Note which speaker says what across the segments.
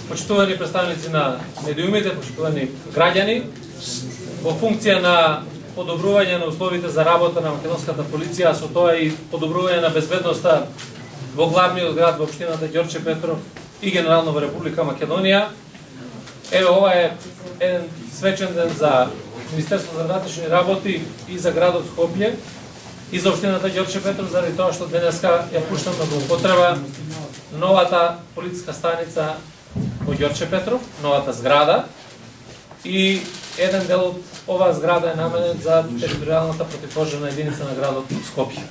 Speaker 1: Почитувани представници на медиумите, почитувани граѓани, во функција на подобрување на условите за работа на македонската полиција, со тоа и подобрување на безбедноста во главниот град во општината Ѓорче Петров и генерално во Република Македонија. Еве, ова е еден свечен ден за Министерството за внатрешни работи и за градот Скопје и за општината Ѓорче Петров, заради тоа што денеска ја пуштаме во употреба новата полициска станица во Ѓорче Петров, новата зграда, и еден дел од оваа зграда е наменет за територијалната противпожарна единица на градот Скопје.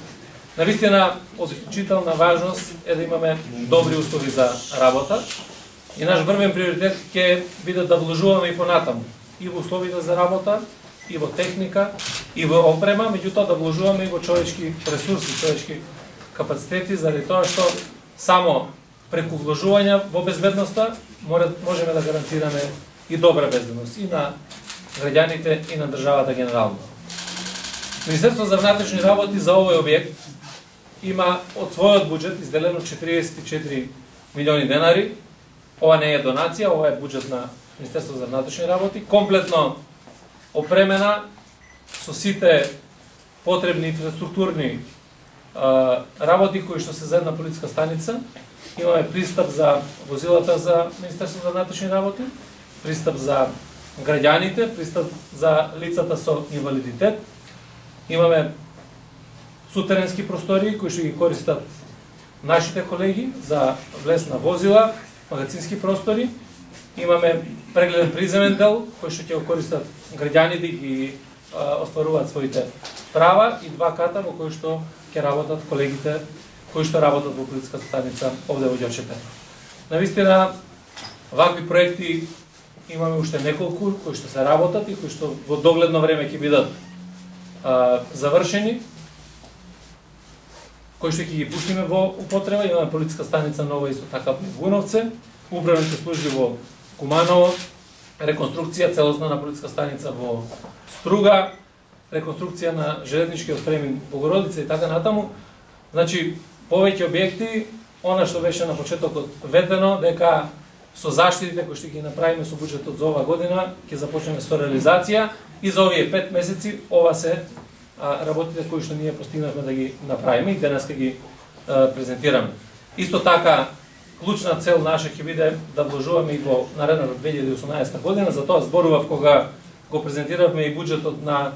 Speaker 1: Навистина, од исклучителна важност е да имаме добри услови за работа и наш врвен приоритет ќе биде да вложуваме и понатаму и во условите за работа, и во техника, и во опрема, меѓутоа да вложуваме и во човечки ресурси, човечки капацитети, заради тоа што само преку вложување во безбедноста можеме да гарантираме и добра безбедност и на граѓаните и на државата генерално. Министерството за внатрешни работи за овој објект има од својот буџет изделено 44 милиони денари. Ова не е донација, ова е буџет на Министерството за внатрешни работи, комплетно опремена со сите потребни инфраструктурни работи кои што се за една полициска станица. Имаме пристап за возилата за Министерството за внатрешни работи, пристап за граѓаните, пристап за лицата со инвалидитет. Имаме сутеренски простори кои што ги користат нашите колеги за влез на возила, магазински простори. Имаме прегледен приземен дел кој што ќе го користат граѓаните и ги остваруваат своите права, и два ката во кои што ќе работат колегите кои што работат во полициската станица овде во Ѓорче Петров. Навистина, вакви проекти имаме уште неколку кои што се работат и кои што во догледно време ќе бидат завршени, кои што ќе ги пуштиме во употреба. Имаме полициска станица нова исто така во Буновце, управните служби во Куманово, реконструкција целосна на полициска станица во Струга, реконструкција на железничкиот премин Богородица и така натаму. Значи, повеќе објекти, она што беше на почетокот ветено, дека со заштитите кои што ги направиме со буџетот за оваа година, ќе започнеме со реализација и за овие 5 месеци ова се работите кои што ние постигнавме да ги направиме и денеска ги презентираме. Исто така, клучна цел наша ќе биде да вложуваме и во наредната 2018 година, за тоа зборував кога го презентиравме и буџетот на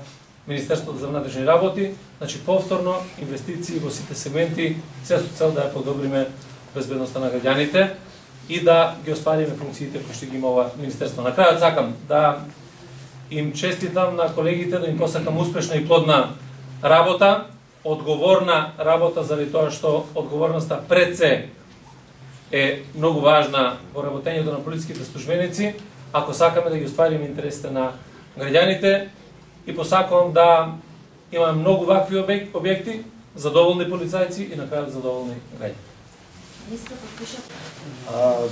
Speaker 1: Министерството за внатрешни работи, значи повторно инвестиции во сите сегменти, се со цел да ја подобриме безбедноста на граѓаните и да ги оствариме функциите кои што ги има ова министерство. На крајот сакам да им честитам на колегите, да им посакам успешна и плодна работа, одговорна работа, заради тоа што одговорноста пред се е многу важна во работењето на полициските службеници, ако сакаме да ги оствариме интересите на граѓаните. И посакувам да имаме многу вакви објекти, задоволни полицајци и на крајот задоволни граѓани.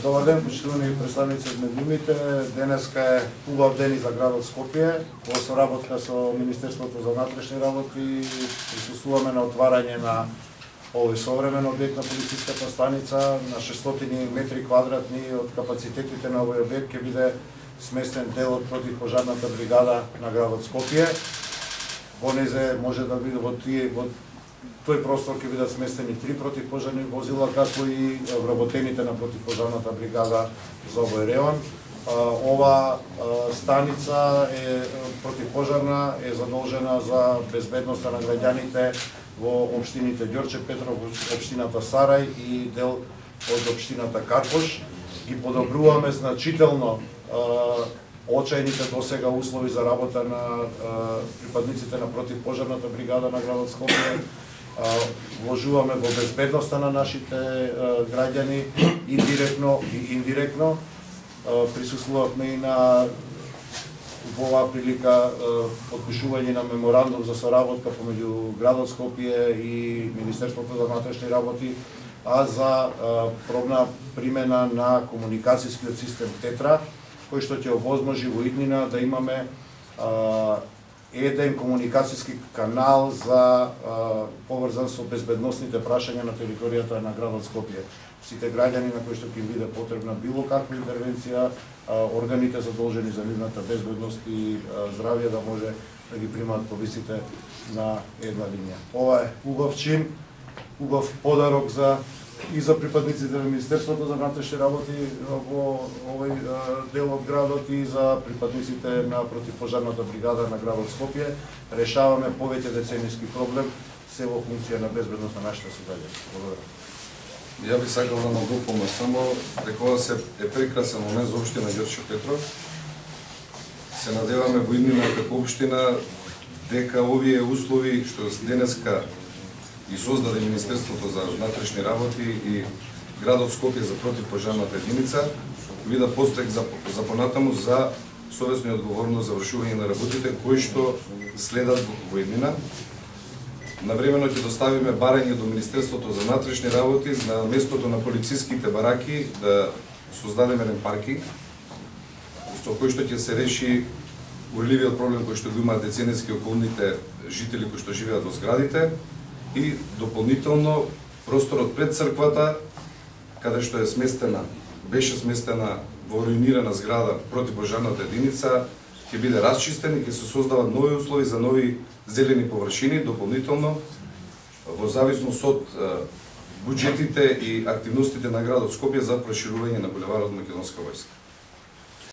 Speaker 2: Добар ден, почитувани представници од медиумите. Денеска е убав ден и за градот Скопје. Во соработка со Министерството за внатрешни работи присуствуваме на отварање на овој современ објект на полициската станица. На 600 метри квадратни од капацитетите на овој објект ќе биде сместен дел од противпожарната бригада на градот Скопје. Во незе може да биде во тој простор ќе бидат сместени 3 противпожарни возила, како и вработените на противпожарната бригада за овој район. Ова станица е противпожарна, е задолжена за безбедноста на граѓаните во општините Ѓорче Петров, општината Сарај и дел од општината Карпош. Ги подобруваме значително очајните досега услови за работа на припадниците на противпожарната бригада на градот Скопје. Вложуваме во безбедноста на нашите граѓани и директно и индиректно. Присуствувавме и на во оваа прилика подпишување на меморандум за соработка помеѓу градот Скопје и Министерството за внатрешни работи, а за пробна примена на комуникацијскиот систем Тетра, кој што ќе овозможи во иднина да имаме еден комуникацијски канал за поврзан со безбедносните прашања на територијата на градот Скопје. сите граѓани на кои што ќе биде потребна било каква интервенција, органите задолжени за нивната безбедност и здравје да може да ги примаат полиците на една линија. Ова е убав чин, убав подарок и за припадниците на Министерството за внатрешни работи во овој дел од градот и за припадниците на противпожарната бригада на градот Скопје. Решаваме повеќе деценијски проблем, се во функција на безбедност на нашите сограѓани. Благодарам.
Speaker 3: Ја би сакал да надополнам само дека ова се е прекрасен момент за општина Ѓорче Петров. Се надеваме во иднина како општина дека овие услови што денеска и создаде Министерството за внатрешни работи и градот Скопје за противпожарната единица видат пострек за понатаму за совесно и одговорно завршување на работите кои што следат во иднина. Навремено ќе доставиме барање до Министерството за внатрешни работи на местото на полициските бараки да создадеме еден паркинг со кој што ќе се реши урливиот проблем кој што го имаат деценијски околните жители кои што живеат во зградите и дополнително просторот пред црквата каде што беше сместена во руинирана зграда противпожарната единица ќе биде расчистен и ќе се создават нови услови за нови зелени површини, дополнително во зависност од буџетите и активностите на градот Скопје за проширување на булеварот Македонска војска.